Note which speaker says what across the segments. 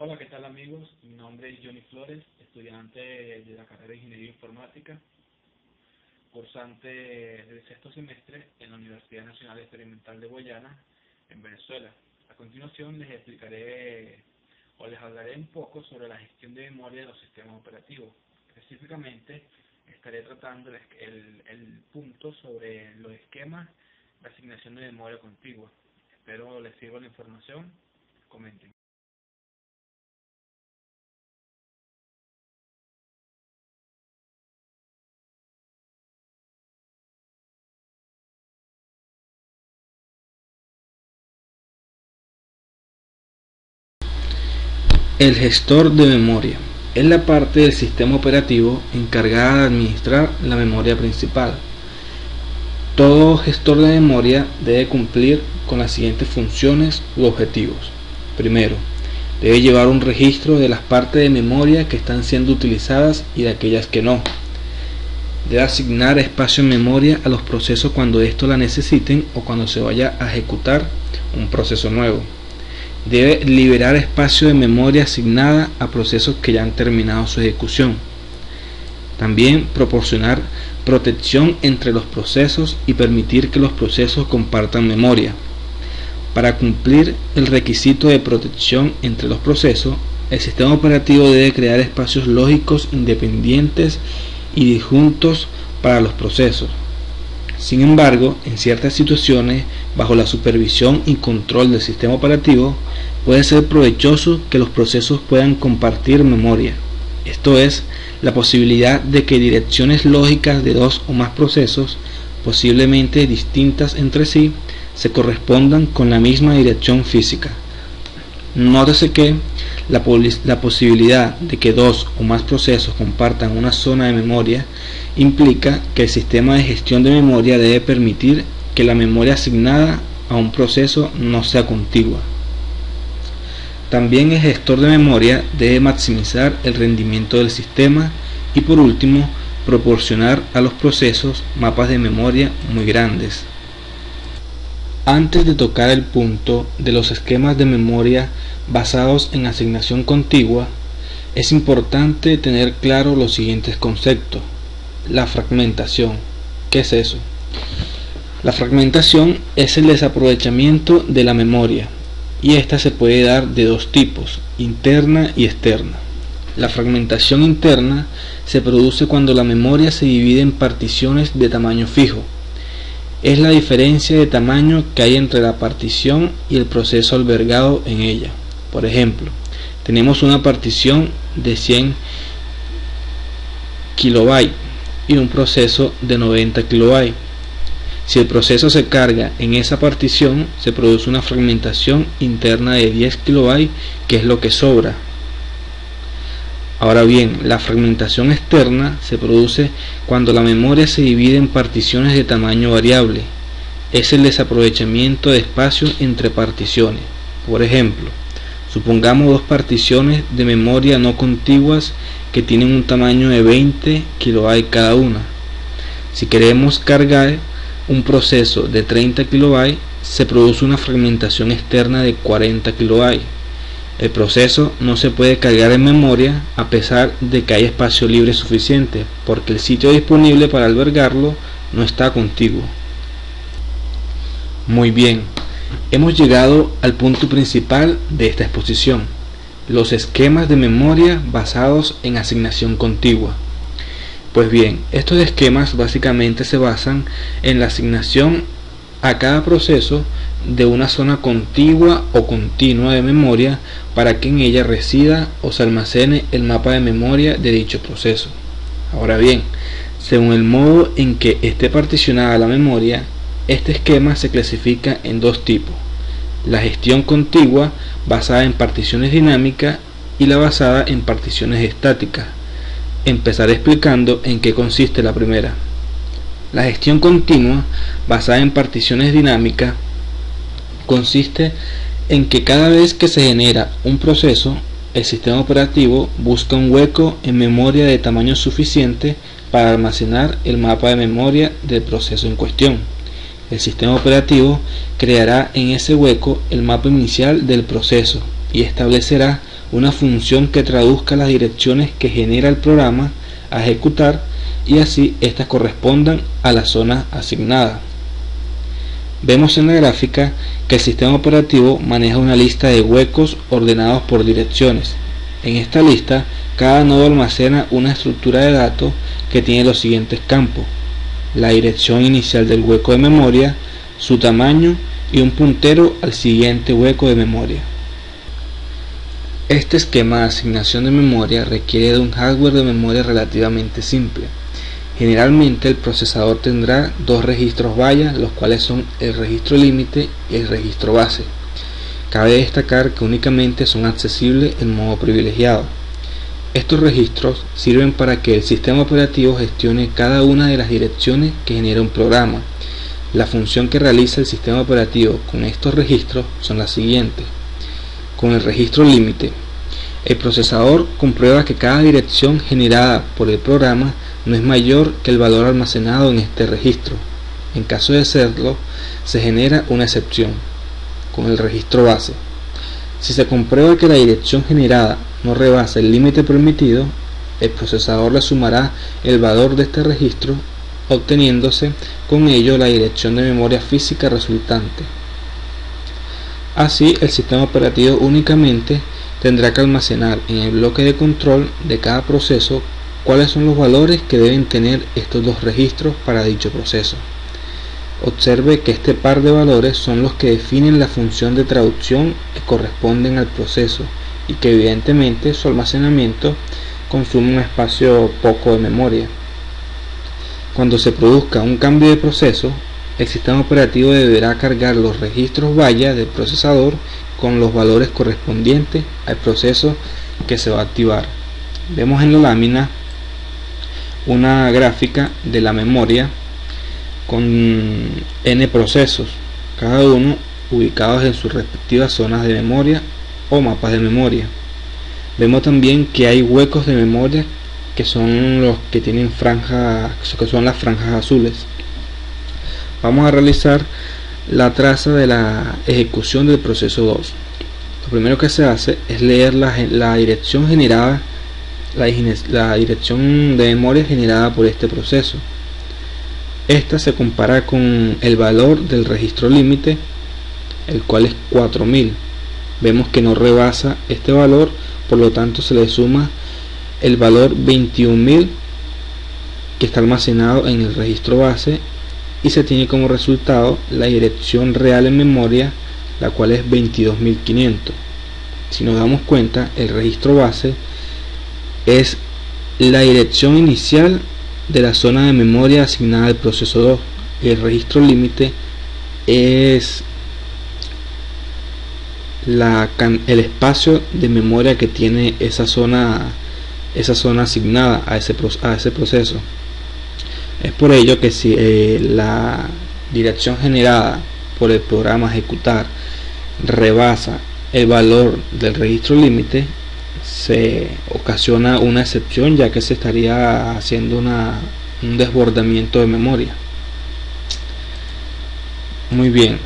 Speaker 1: Hola, ¿qué tal amigos? Mi nombre es Johnny Flores, estudiante de la carrera de Ingeniería Informática, cursante del sexto semestre en la Universidad Nacional Experimental de Guayana, en Venezuela. A continuación les explicaré o les hablaré un poco sobre la gestión de memoria de los sistemas operativos. Específicamente estaré tratando el punto sobre los esquemas de asignación de memoria contigua. Espero les sirva la información. Comenten.
Speaker 2: El gestor de memoria es la parte del sistema operativo encargada de administrar la memoria principal. Todo gestor de memoria debe cumplir con las siguientes funciones u objetivos. Primero, debe llevar un registro de las partes de memoria que están siendo utilizadas y de aquellas que no. Debe asignar espacio en memoria a los procesos cuando estos la necesiten o cuando se vaya a ejecutar un proceso nuevo. Debe liberar espacio de memoria asignada a procesos que ya han terminado su ejecución. También proporcionar protección entre los procesos y permitir que los procesos compartan memoria. Para cumplir el requisito de protección entre los procesos, el sistema operativo debe crear espacios lógicos independientes y disjuntos para los procesos. Sin embargo, en ciertas situaciones, bajo la supervisión y control del sistema operativo, puede ser provechoso que los procesos puedan compartir memoria. Esto es, la posibilidad de que direcciones lógicas de dos o más procesos, posiblemente distintas entre sí, se correspondan con la misma dirección física. Nótese que la posibilidad de que dos o más procesos compartan una zona de memoria implica que el sistema de gestión de memoria debe permitir que la memoria asignada a un proceso no sea contigua. También el gestor de memoria debe maximizar el rendimiento del sistema y, por último, proporcionar a los procesos mapas de memoria muy grandes. Antes de tocar el punto de los esquemas de memoria basados en asignación contigua, es importante tener claro los siguientes conceptos. La fragmentación. ¿Qué es eso? La fragmentación es el desaprovechamiento de la memoria, y esta se puede dar de dos tipos, interna y externa. La fragmentación interna se produce cuando la memoria se divide en particiones de tamaño fijo. Es la diferencia de tamaño que hay entre la partición y el proceso albergado en ella. Por ejemplo, tenemos una partición de 100 kilobytes y un proceso de 90 kilobytes. Si el proceso se carga en esa partición, se produce una fragmentación interna de 10 kilobytes, que es lo que sobra. Ahora bien, la fragmentación externa se produce cuando la memoria se divide en particiones de tamaño variable. Es el desaprovechamiento de espacio entre particiones. Por ejemplo, supongamos dos particiones de memoria no contiguas que tienen un tamaño de 20 kilobytes cada una. Si queremos cargar un proceso de 30 kilobytes, se produce una fragmentación externa de 40 kilobytes. El proceso no se puede cargar en memoria a pesar de que hay espacio libre suficiente, porque el sitio disponible para albergarlo no está contiguo. Muy bien, hemos llegado al punto principal de esta exposición: los esquemas de memoria basados en asignación contigua. Pues bien, estos esquemas básicamente se basan en la asignación a cada proceso de una zona contigua o continua de memoria para que en ella resida o se almacene el mapa de memoria de dicho proceso. Ahora bien, según el modo en que esté particionada la memoria, este esquema se clasifica en dos tipos: la gestión contigua, basada en particiones dinámicas, y la basada en particiones estáticas. Empezaré explicando en qué consiste la primera. La gestión continua, basada en particiones dinámicas, consiste en que cada vez que se genera un proceso, el sistema operativo busca un hueco en memoria de tamaño suficiente para almacenar el mapa de memoria del proceso en cuestión. El sistema operativo creará en ese hueco el mapa inicial del proceso y establecerá una función que traduzca las direcciones que genera el programa a ejecutar y así éstas correspondan a la zona asignada. Vemos en la gráfica que el sistema operativo maneja una lista de huecos ordenados por direcciones. En esta lista, cada nodo almacena una estructura de datos que tiene los siguientes campos: la dirección inicial del hueco de memoria, su tamaño y un puntero al siguiente hueco de memoria. Este esquema de asignación de memoria requiere de un hardware de memoria relativamente simple. Generalmente el procesador tendrá dos registros valla, los cuales son el registro límite y el registro base. Cabe destacar que únicamente son accesibles en modo privilegiado. Estos registros sirven para que el sistema operativo gestione cada una de las direcciones que genera un programa. La función que realiza el sistema operativo con estos registros son las siguientes. Con el registro límite, el procesador comprueba que cada dirección generada por el programa no es mayor que el valor almacenado en este registro. En caso de serlo, se genera una excepción. Con el registro base, si se comprueba que la dirección generada no rebasa el límite permitido, el procesador le sumará el valor de este registro, obteniéndose con ello la dirección de memoria física resultante. Así, el sistema operativo únicamente tendrá que almacenar en el bloque de control de cada proceso cuáles son los valores que deben tener estos dos registros para dicho proceso. Observe que este par de valores son los que definen la función de traducción que corresponden al proceso y que evidentemente su almacenamiento consume un espacio poco de memoria. Cuando se produzca un cambio de proceso, el sistema operativo deberá cargar los registros valla del procesador con los valores correspondientes al proceso que se va a activar. Vemos en la lámina una gráfica de la memoria con n procesos, cada uno ubicados en sus respectivas zonas de memoria o mapas de memoria. Vemos también que hay huecos de memoria que son los que tienen franjas, que son las franjas azules. Vamos a realizar la traza de la ejecución del proceso 2. Lo primero que se hace es leer la dirección generada, la dirección de memoria generada por este proceso. Esta se compara con el valor del registro límite, el cual es 4000. Vemos que no rebasa este valor, por lo tanto se le suma el valor 21000 que está almacenado en el registro base y se tiene como resultado la dirección real en memoria, la cual es 22500. Si nos damos cuenta, el registro base es la dirección inicial de la zona de memoria asignada al proceso 2 y el registro límite es el espacio de memoria que tiene esa zona asignada a ese proceso. Es por ello que si la dirección generada por el programa a ejecutar rebasa el valor del registro límite, se ocasiona una excepción, ya que se estaría haciendo un desbordamiento de memoria. Muy bien,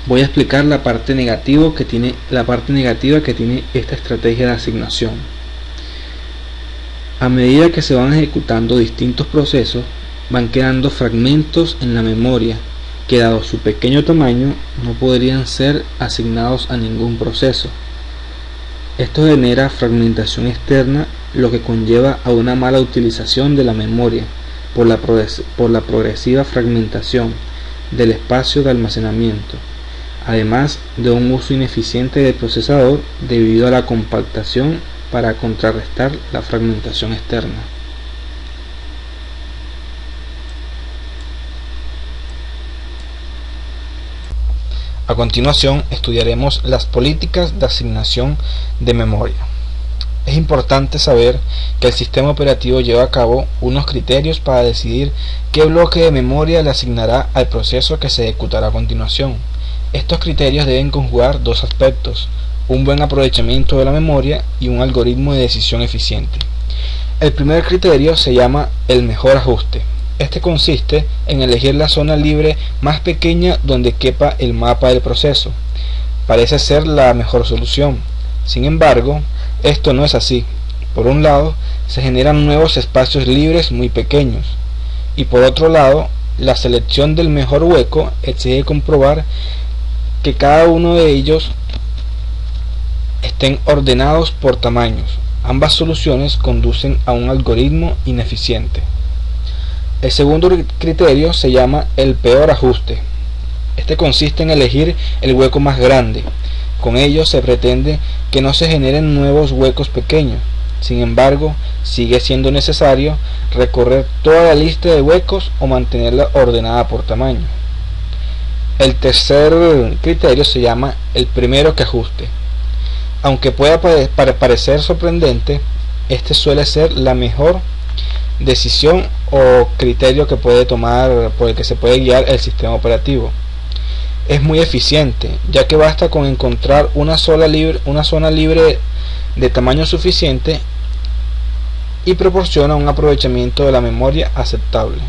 Speaker 2: voy a explicar la parte negativa que tiene esta estrategia de asignación. A medida que se van ejecutando distintos procesos, van quedando fragmentos en la memoria que, dado su pequeño tamaño, no podrían ser asignados a ningún proceso. Esto genera fragmentación externa, lo que conlleva a una mala utilización de la memoria por la progresiva fragmentación del espacio de almacenamiento, además de un uso ineficiente del procesador debido a la compactación para contrarrestar la fragmentación externa. A continuación estudiaremos las políticas de asignación de memoria. Es importante saber que el sistema operativo lleva a cabo unos criterios para decidir qué bloque de memoria le asignará al proceso que se ejecutará a continuación. Estos criterios deben conjugar dos aspectos: un buen aprovechamiento de la memoria y un algoritmo de decisión eficiente. El primer criterio se llama el mejor ajuste. Este consiste en elegir la zona libre más pequeña donde quepa el mapa del proceso. Parece ser la mejor solución. Sin embargo, esto no es así. Por un lado, se generan nuevos espacios libres muy pequeños, y por otro lado, la selección del mejor hueco exige comprobar que cada uno de ellos estén ordenados por tamaños. Ambas soluciones conducen a un algoritmo ineficiente. El segundo criterio se llama el peor ajuste. Este consiste en elegir el hueco más grande. Con ello se pretende que no se generen nuevos huecos pequeños. Sin embargo, sigue siendo necesario recorrer toda la lista de huecos o mantenerla ordenada por tamaño. El tercer criterio se llama el primero que ajuste. Aunque pueda parecer sorprendente, este suele ser la mejor decisión o criterio que puede tomar, por el que se puede guiar el sistema operativo. Es muy eficiente, ya que basta con encontrar una zona libre de tamaño suficiente y proporciona un aprovechamiento de la memoria aceptable.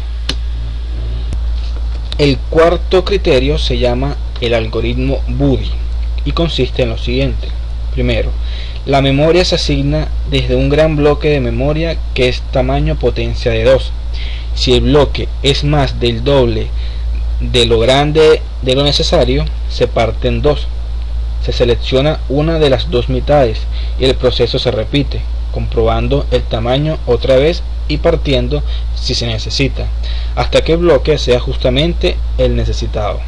Speaker 2: El cuarto criterio se llama el algoritmo Buddy y consiste en lo siguiente. Primero, la memoria se asigna desde un gran bloque de memoria que es tamaño potencia de 2. Si el bloque es más del doble de lo grande de lo necesario, se parte en dos. Se selecciona una de las dos mitades y el proceso se repite, comprobando el tamaño otra vez y partiendo si se necesita, hasta que el bloque sea justamente el necesitado.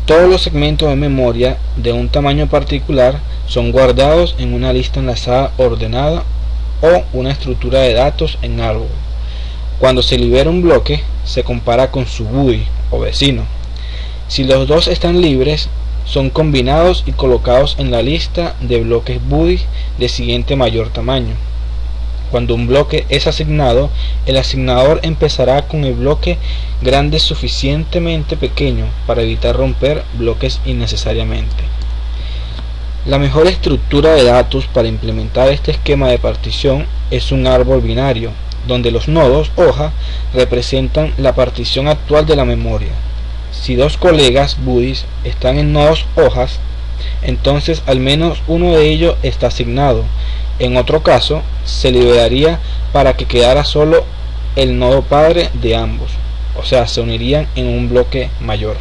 Speaker 2: Todos los segmentos de memoria de un tamaño particular son guardados en una lista enlazada ordenada o una estructura de datos en árbol. Cuando se libera un bloque, se compara con su buddy o vecino. Si los dos están libres, son combinados y colocados en la lista de bloques buddy de siguiente mayor tamaño. Cuando un bloque es asignado, el asignador empezará con el bloque grande suficientemente pequeño para evitar romper bloques innecesariamente. La mejor estructura de datos para implementar este esquema de partición es un árbol binario, donde los nodos hoja representan la partición actual de la memoria. Si dos colegas buddies están en nodos hojas, entonces al menos uno de ellos está asignado. En otro caso, se liberaría para que quedara solo el nodo padre de ambos, o sea, se unirían en un bloque mayor.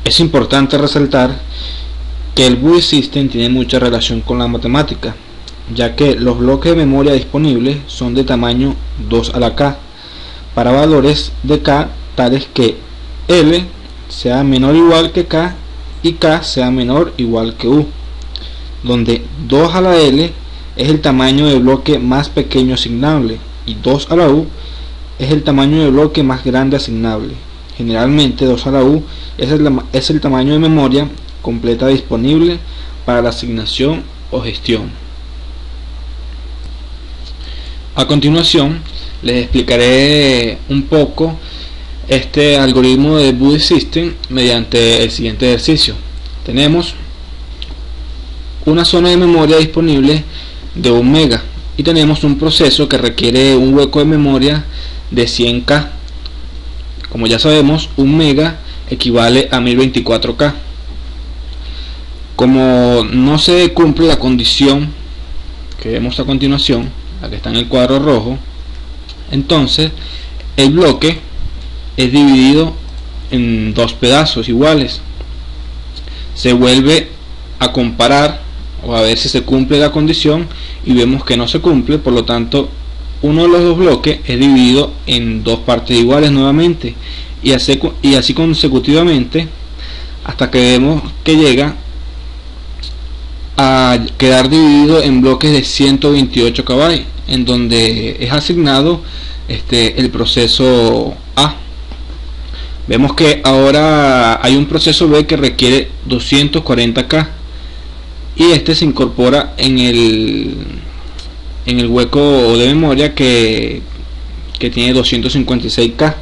Speaker 2: Es importante resaltar que el Buddy System tiene mucha relación con la matemática, ya que los bloques de memoria disponibles son de tamaño 2 a la k, para valores de k tales que L sea menor o igual que k y k sea menor o igual que u, donde 2 a la L es el tamaño de bloque más pequeño asignable y 2 a la u es el tamaño de bloque más grande asignable. Generalmente 2 a la u es el tamaño de memoria completa disponible para la asignación o gestión. A continuación les explicaré un poco este algoritmo de Buddy System mediante el siguiente ejercicio. Tenemos una zona de memoria disponible de 1 mega y tenemos un proceso que requiere un hueco de memoria de 100K. Como ya sabemos, 1 mega equivale a 1024K. Como no se cumple la condición que vemos a continuación, la que está en el cuadro rojo, entonces el bloque es dividido en dos pedazos iguales. Se vuelve a comparar o a ver si se cumple la condición y vemos que no se cumple, por lo tanto uno de los dos bloques es dividido en dos partes iguales nuevamente y así consecutivamente hasta que vemos que llega a quedar dividido en bloques de 128 KB, en donde es asignado el proceso A. Vemos que ahora hay un proceso B que requiere 240K y este se incorpora en el hueco de memoria que tiene 256K.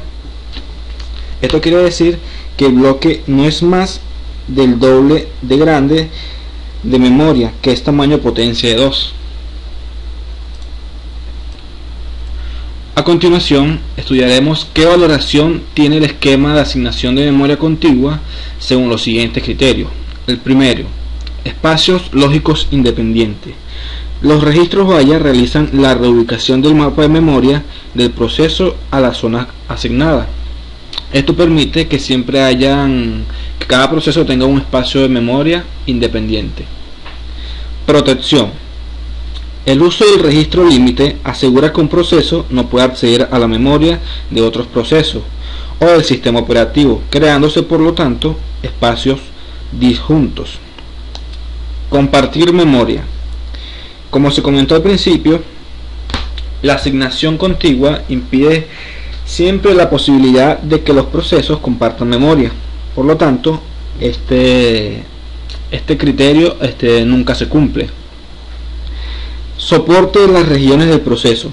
Speaker 2: Esto quiere decir que el bloque no es más del doble de grande de memoria, que es tamaño potencia de 2. A continuación estudiaremos qué valoración tiene el esquema de asignación de memoria contigua según los siguientes criterios. El primero, espacios lógicos independientes. Los registros valla realizan la reubicación del mapa de memoria del proceso a la zona asignada. Esto permite que que cada proceso tenga un espacio de memoria independiente. Protección. El uso del registro límite asegura que un proceso no puede acceder a la memoria de otros procesos o del sistema operativo, creándose por lo tanto espacios disjuntos. Compartir memoria. Como se comentó al principio, la asignación contigua impide siempre la posibilidad de que los procesos compartan memoria. Por lo tanto, este criterio nunca se cumple. Soporte de las regiones del proceso.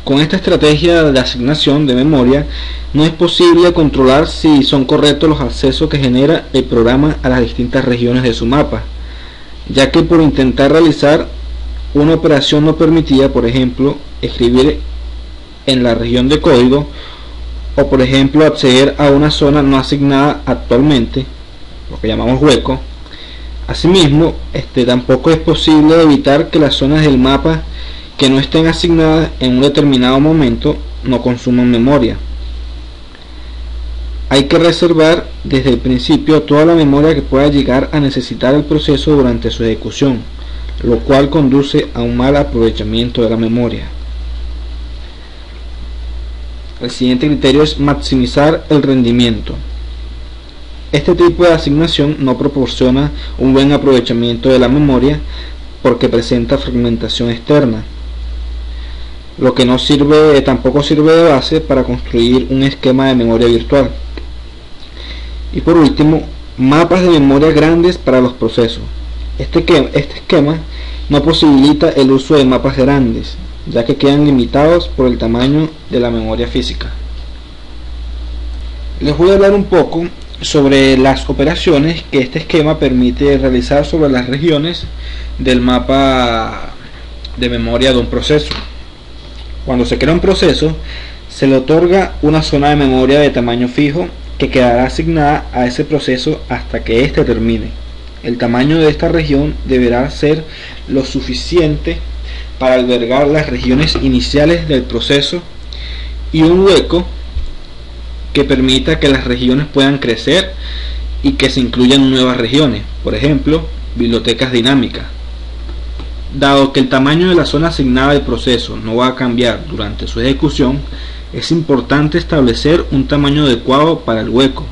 Speaker 2: Con esta estrategia de asignación de memoria, no es posible controlar si son correctos los accesos que genera el programa a las distintas regiones de su mapa, ya que por intentar realizar una operación no permitida, por ejemplo, escribir en la región de código, o por ejemplo acceder a una zona no asignada actualmente, lo que llamamos hueco. Asimismo, tampoco es posible evitar que las zonas del mapa que no estén asignadas en un determinado momento no consuman memoria. Hay que reservar desde el principio toda la memoria que pueda llegar a necesitar el proceso durante su ejecución, lo cual conduce a un mal aprovechamiento de la memoria. El siguiente criterio es maximizar el rendimiento. Este tipo de asignación no proporciona un buen aprovechamiento de la memoria porque presenta fragmentación externa, lo que tampoco sirve de base para construir un esquema de memoria virtual. Y por último, mapas de memoria grandes para los procesos. Este esquema no posibilita el uso de mapas grandes, ya que quedan limitados por el tamaño de la memoria física. Les voy a hablar un poco sobre las operaciones que este esquema permite realizar sobre las regiones del mapa de memoria de un proceso. Cuando se crea un proceso, se le otorga una zona de memoria de tamaño fijo que quedará asignada a ese proceso hasta que éste termine. El tamaño de esta región deberá ser lo suficiente para albergar las regiones iniciales del proceso y un hueco que permita que las regiones puedan crecer y que se incluyan nuevas regiones, por ejemplo, bibliotecas dinámicas. Dado que el tamaño de la zona asignada al proceso no va a cambiar durante su ejecución, es importante establecer un tamaño adecuado para el hueco.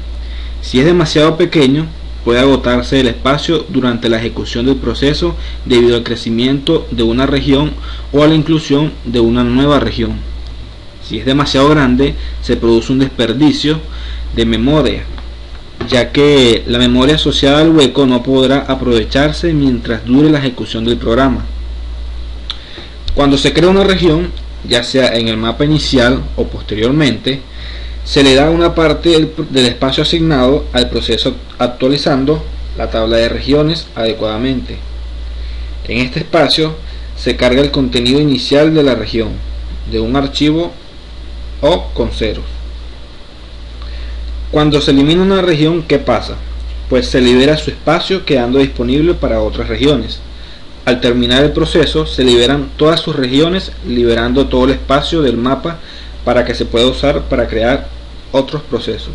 Speaker 2: Si es demasiado pequeño, puede agotarse el espacio durante la ejecución del proceso debido al crecimiento de una región o a la inclusión de una nueva región. Si es demasiado grande, se produce un desperdicio de memoria, ya que la memoria asociada al hueco no podrá aprovecharse mientras dure la ejecución del programa. Cuando se crea una región, ya sea en el mapa inicial o posteriormente, se le da una parte del espacio asignado al proceso actualizando la tabla de regiones adecuadamente. En este espacio se carga el contenido inicial de la región, de un archivo o con ceros. Cuando se elimina una región, ¿qué pasa? Pues se libera su espacio quedando disponible para otras regiones. Al terminar el proceso se liberan todas sus regiones, liberando todo el espacio del mapa para que se pueda usar para crear otros procesos.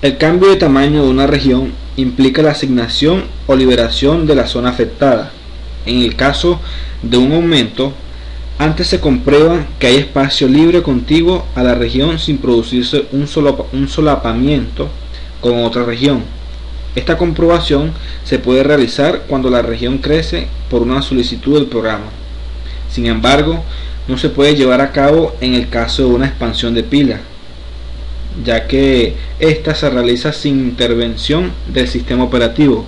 Speaker 2: El cambio de tamaño de una región implica la asignación o liberación de la zona afectada. En el caso de un aumento, antes se comprueba que hay espacio libre contiguo a la región sin producirse un solapamiento con otra región. Esta comprobación se puede realizar cuando la región crece por una solicitud del programa. Sin embargo, no se puede llevar a cabo en el caso de una expansión de pila, ya que ésta se realiza sin intervención del sistema operativo,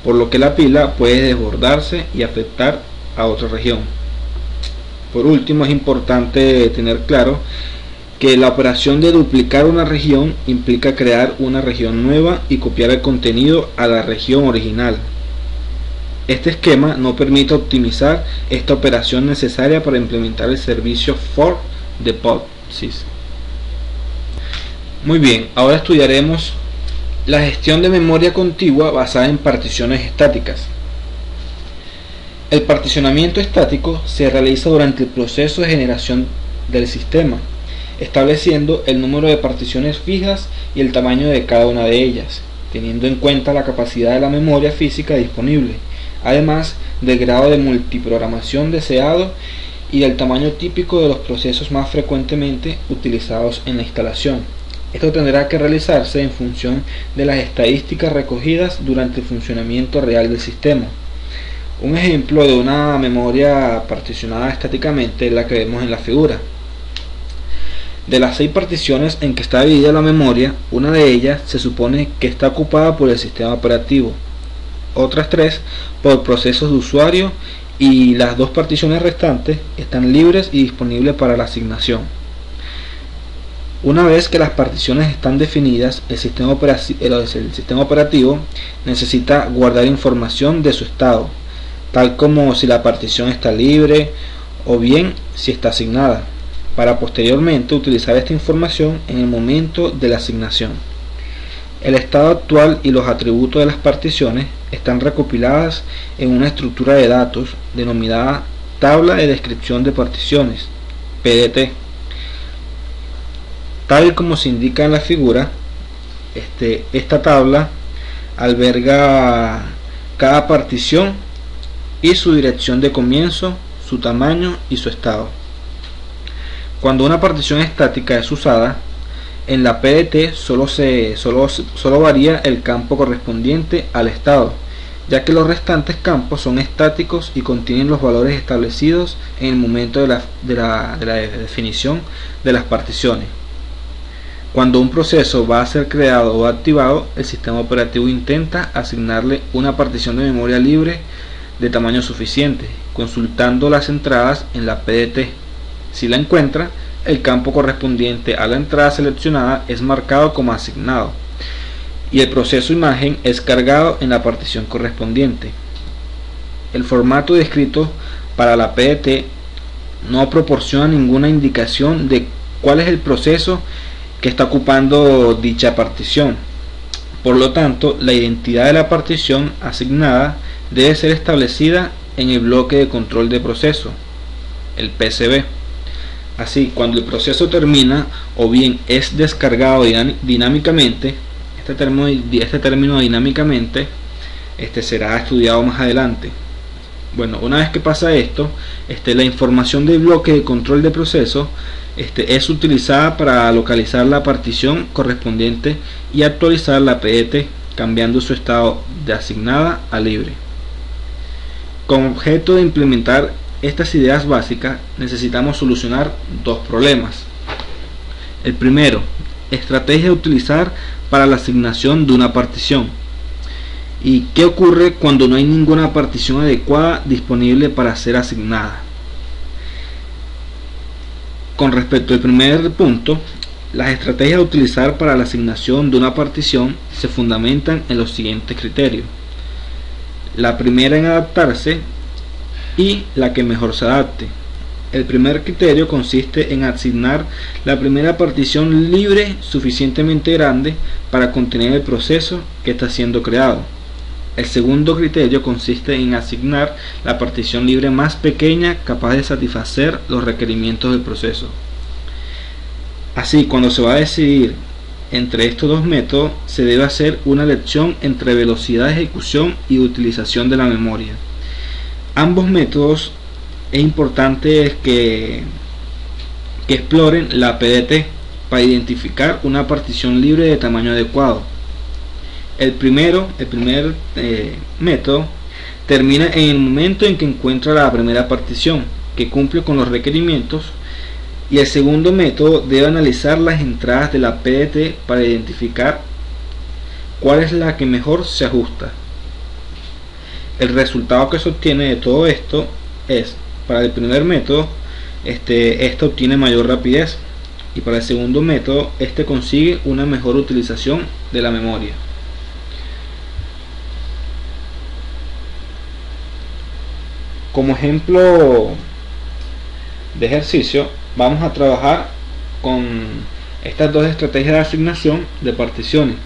Speaker 2: por lo que la pila puede desbordarse y afectar a otra región. Por último, es importante tener claro que la operación de duplicar una región implica crear una región nueva y copiar el contenido a la región original. Este esquema no permite optimizar esta operación necesaria para implementar el servicio fork de POSIX. Muy bien, ahora estudiaremos La gestión de memoria contigua basada en particiones estáticas. El particionamiento estático se realiza durante el proceso de generación del sistema, estableciendo el número de particiones fijas y el tamaño de cada una de ellas, teniendo en cuenta la capacidad de la memoria física disponible, además del grado de multiprogramación deseado y del tamaño típico de los procesos más frecuentemente utilizados en la instalación. Esto tendrá que realizarse en función de las estadísticas recogidas durante el funcionamiento real del sistema. Un ejemplo de una memoria particionada estáticamente es la que vemos en la figura. De las 6 particiones en que está dividida la memoria, una de ellas se supone que está ocupada por el sistema operativo, otras 3 por procesos de usuario y las 2 particiones restantes están libres y disponibles para la asignación. Una vez que las particiones están definidas, el sistema operativo necesita guardar información de su estado, tal como si la partición está libre o bien si está asignada, para posteriormente utilizar esta información en el momento de la asignación. El estado actual y los atributos de las particiones están recopiladas en una estructura de datos denominada Tabla de Descripción de Particiones, PDT. Tal como se indica en la figura, esta tabla alberga cada partición y su dirección de comienzo, su tamaño y su estado. Cuando una partición estática es usada, en la PDT solo varía el campo correspondiente al estado, ya que los restantes campos son estáticos y contienen los valores establecidos en el momento de la definición de las particiones. Cuando un proceso va a ser creado o activado, el sistema operativo intenta asignarle una partición de memoria libre de tamaño suficiente, consultando las entradas en la PDT. Si la encuentra, el campo correspondiente a la entrada seleccionada es marcado como asignado y el proceso imagen es cargado en la partición correspondiente. El formato descrito para la PDT no proporciona ninguna indicación de cuál es el proceso que está ocupando dicha partición. Por lo tanto, la identidad de la partición asignada debe ser establecida en el bloque de control de proceso, el PCB. Así, cuando el proceso termina o bien es descargado dinámicamente, este término dinámicamente será estudiado más adelante. Bueno, una vez que pasa esto, la información del bloque de control de proceso es utilizada para localizar la partición correspondiente y actualizar la PDT, cambiando su estado de asignada a libre. Con objeto de implementar estas ideas básicas, necesitamos solucionar 2 problemas. El primero, estrategia a utilizar para la asignación de una partición. ¿Y qué ocurre cuando no hay ninguna partición adecuada disponible para ser asignada? Con respecto al primer punto, las estrategias a utilizar para la asignación de una partición se fundamentan en los siguientes criterios. La primera en adaptarse y la que mejor se adapte. El primer criterio consiste en asignar la primera partición libre suficientemente grande para contener el proceso que está siendo creado. El segundo criterio consiste en asignar la partición libre más pequeña capaz de satisfacer los requerimientos del proceso. Así, cuando se va a decidir entre estos 2 métodos, se debe hacer una elección entre velocidad de ejecución y utilización de la memoria. Ambos métodos es importante que exploren la PDT para identificar una partición libre de tamaño adecuado. El primer método termina en el momento en que encuentra la primera partición que cumple con los requerimientos, y el segundo método debe analizar las entradas de la PDT para identificar cuál es la que mejor se ajusta. El resultado que se obtiene de todo esto es, para el primer método, este obtiene mayor rapidez, y para el segundo método, consigue una mejor utilización de la memoria. Como ejemplo de ejercicio, vamos a trabajar con estas 2 estrategias de asignación de particiones,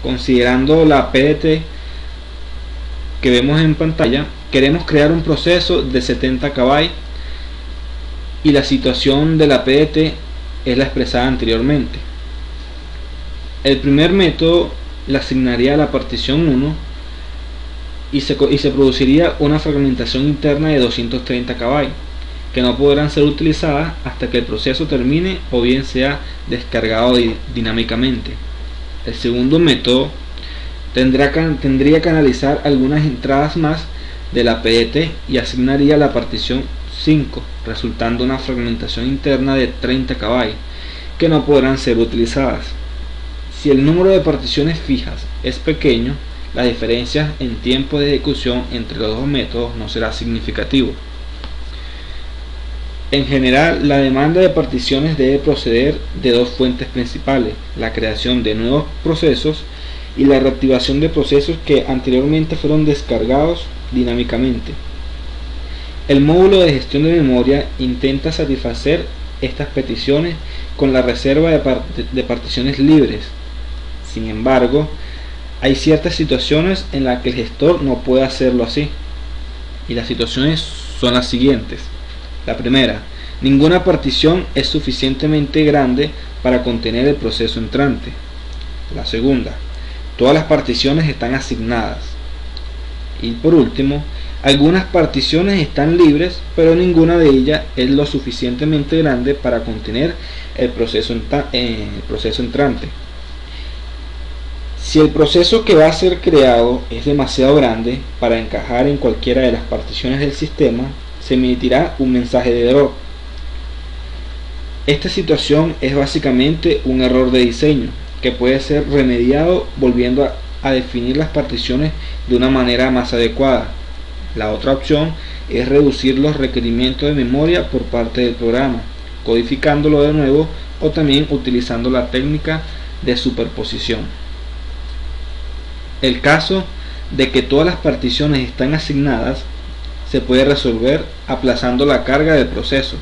Speaker 2: Considerando la PDT que vemos en pantalla, queremos crear un proceso de 70 KB y la situación de la PDT es la expresada anteriormente. El primer método le asignaría a la partición 1 y se produciría una fragmentación interna de 230 KB que no podrán ser utilizadas hasta que el proceso termine o bien sea descargado dinámicamente. El segundo método tendría que analizar algunas entradas más de la PDT y asignaría la partición 5, resultando una fragmentación interna de 30 KB que no podrán ser utilizadas. Si el número de particiones fijas es pequeño, la diferencia en tiempo de ejecución entre los dos métodos no será significativo. En general, la demanda de particiones debe proceder de dos fuentes principales: la creación de nuevos procesos y la reactivación de procesos que anteriormente fueron descargados dinámicamente. El módulo de gestión de memoria intenta satisfacer estas peticiones con la reserva de particiones libres. Sin embargo, hay ciertas situaciones en las que el gestor no puede hacerlo así, y las situaciones son las siguientes. La primera: ninguna partición es suficientemente grande para contener el proceso entrante. La segunda: todas las particiones están asignadas. Y por último, algunas particiones están libres, pero ninguna de ellas es lo suficientemente grande para contener el proceso entrante. Si el proceso que va a ser creado es demasiado grande para encajar en cualquiera de las particiones del sistema, se emitirá un mensaje de error. Esta situación es básicamente un error de diseño que puede ser remediado volviendo a definir las particiones de una manera más adecuada. La otra opción es reducir los requerimientos de memoria por parte del programa, codificándolo de nuevo o también utilizando la técnica de superposición. El caso de que todas las particiones están asignadas se puede resolver aplazando la carga del proceso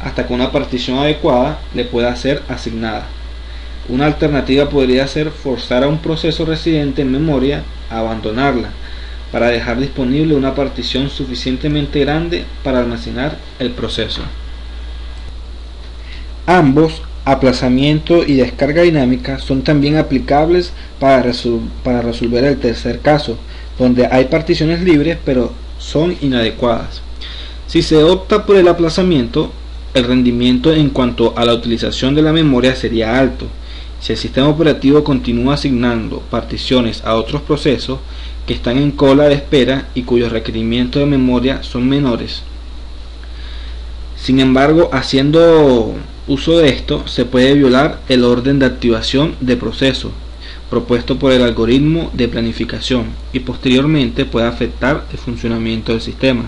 Speaker 2: hasta que una partición adecuada le pueda ser asignada. Una alternativa podría ser forzar a un proceso residente en memoria a abandonarla para dejar disponible una partición suficientemente grande para almacenar el proceso. Ambos, aplazamiento y descarga dinámica, son también aplicables para resolver el tercer caso, donde hay particiones libres pero son inadecuadas. Si se opta por el aplazamiento, el rendimiento en cuanto a la utilización de la memoria sería alto. Si el sistema operativo continúa asignando particiones a otros procesos que están en cola de espera y cuyos requerimientos de memoria son menores. Sin embargo, haciendo uso de esto, se puede violar el orden de activación de proceso propuesto por el algoritmo de planificación y posteriormente puede afectar el funcionamiento del sistema.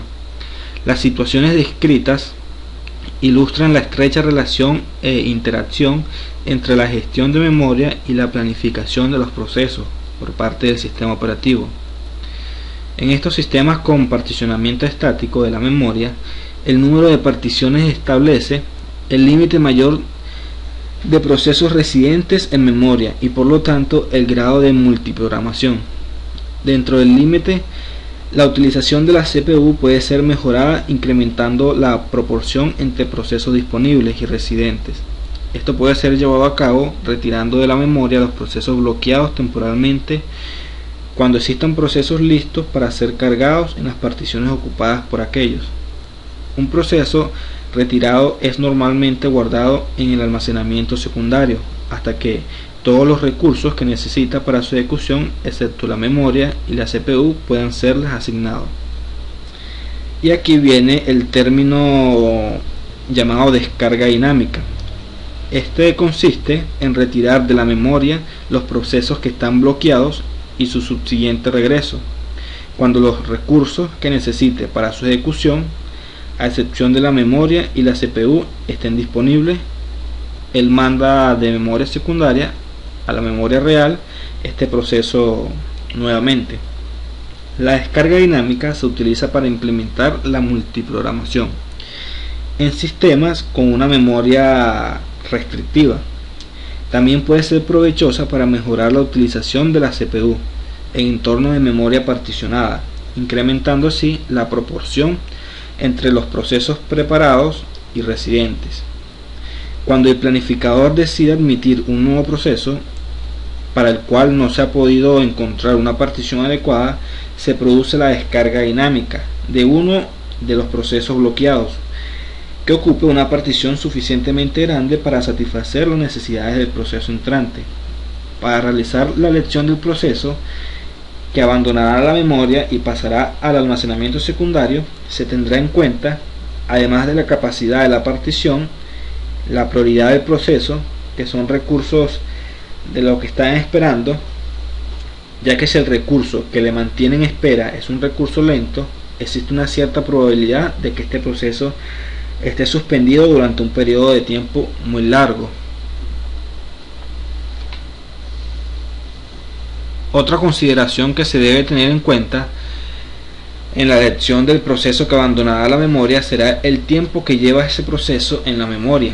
Speaker 2: Las situaciones descritas ilustran la estrecha relación e interacción entre la gestión de memoria y la planificación de los procesos por parte del sistema operativo. En estos sistemas con particionamiento estático de la memoria, el número de particiones establece el límite mayor de procesos residentes en memoria y por lo tanto el grado de multiprogramación. Dentro del límite, la utilización de la CPU puede ser mejorada incrementando la proporción entre procesos disponibles y residentes. Esto puede ser llevado a cabo retirando de la memoria los procesos bloqueados temporalmente cuando existan procesos listos para ser cargados en las particiones ocupadas por aquellos. Un proceso retirado es normalmente guardado en el almacenamiento secundario hasta que todos los recursos que necesita para su ejecución, excepto la memoria y la CPU, puedan serles asignados. Y aquí viene el término llamado descarga dinámica. Este consiste en retirar de la memoria los procesos que están bloqueados y su subsiguiente regreso, cuando los recursos que necesite para su ejecución, a excepción de la memoria y la CPU, estén disponibles. Él manda de memoria secundaria a la memoria real este proceso nuevamente. La descarga dinámica se utiliza para implementar la multiprogramación en sistemas con una memoria restrictiva. También puede ser provechosa para mejorar la utilización de la CPU en entornos de memoria particionada, incrementando así la proporción entre los procesos preparados y residentes. Cuando el planificador decide admitir un nuevo proceso para el cual no se ha podido encontrar una partición adecuada, se produce la descarga dinámica de uno de los procesos bloqueados, que ocupe una partición suficientemente grande para satisfacer las necesidades del proceso entrante. Para realizar la elección del proceso que abandonará la memoria y pasará al almacenamiento secundario, se tendrá en cuenta, además de la capacidad de la partición, la prioridad del proceso, que son recursos de lo que están esperando, ya que si el recurso que le mantiene en espera es un recurso lento, existe una cierta probabilidad de que este proceso esté suspendido durante un periodo de tiempo muy largo. Otra consideración que se debe tener en cuenta en la elección del proceso que abandonará la memoria será el tiempo que lleva ese proceso en la memoria,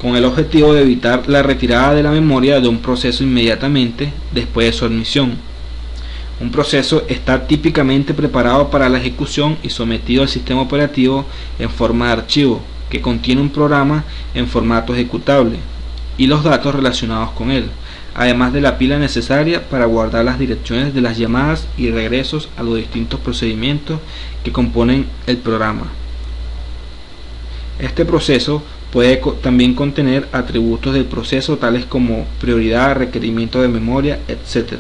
Speaker 2: con el objetivo de evitar la retirada de la memoria de un proceso inmediatamente después de su admisión. Un proceso está típicamente preparado para la ejecución y sometido al sistema operativo en forma de archivo, que contiene un programa en formato ejecutable y los datos relacionados con él, además de la pila necesaria para guardar las direcciones de las llamadas y regresos a los distintos procedimientos que componen el programa. Este proceso puede también contener atributos del proceso tales como prioridad, requerimiento de memoria, etc.,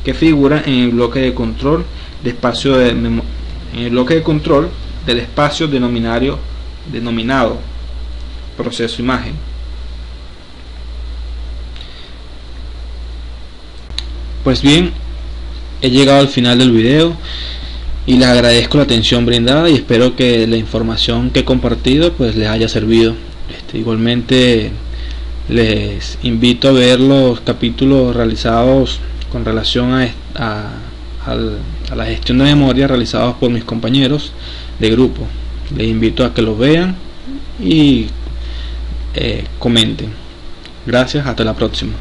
Speaker 2: que figuran en el bloque de control del espacio denominado proceso imagen. Pues bien, he llegado al final del video y les agradezco la atención brindada y espero que la información que he compartido pues les haya servido. Igualmente les invito a ver los capítulos realizados con relación a la gestión de memoria realizados por mis compañeros de grupo. Les invito a que los vean y comenten. Gracias, hasta la próxima.